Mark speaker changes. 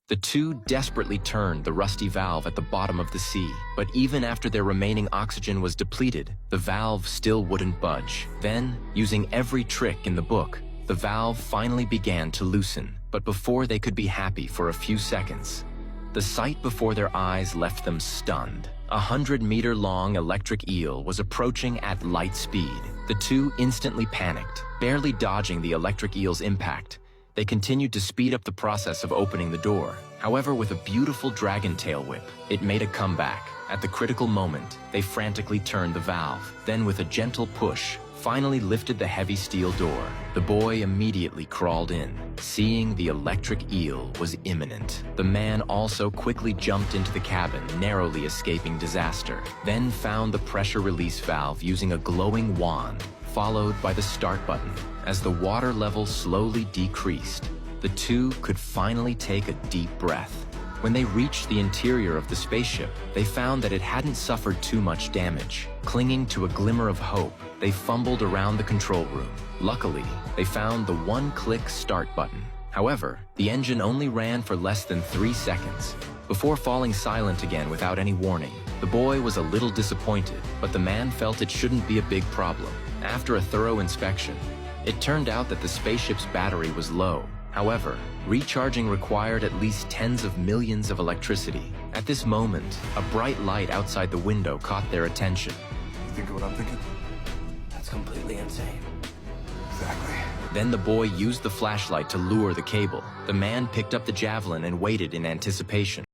Speaker 1: The two desperately turned the rusty valve at the bottom of the sea, but even after their remaining oxygen was depleted, the valve still wouldn't budge. Then, using every trick in the book, the valve finally began to loosen, but before they could be happy for a few seconds, the sight before their eyes left them stunned. A 100-meter-long electric eel was approaching at light speed. The two instantly panicked, barely dodging the electric eel's impact. They continued to speed up the process of opening the door. However, with a beautiful dragon tail whip, it made a comeback. At the critical moment, they frantically turned the valve. Then, with a gentle push, finally lifted the heavy steel door. The boy immediately crawled in, seeing the electric eel was imminent. The man also quickly jumped into the cabin, narrowly escaping disaster, then found the pressure release valve using a glowing wand, followed by the start button. As the water level slowly decreased, the two could finally take a deep breath. When they reached the interior of the spaceship, they found that it hadn't suffered too much damage. Clinging to a glimmer of hope, they fumbled around the control room. Luckily, they found the one-click start button. However, the engine only ran for less than 3 seconds. Before falling silent again without any warning, the boy was a little disappointed, but the man felt it shouldn't be a big problem. After a thorough inspection, it turned out that the spaceship's battery was low. However, recharging required at least tens of millions of electricity. At this moment, a bright light outside the window caught their attention.
Speaker 2: You think of what I'm thinking?
Speaker 3: That's completely insane.
Speaker 2: Exactly.
Speaker 1: Then the boy used the flashlight to lure the cable. The man picked up the javelin and waited in anticipation.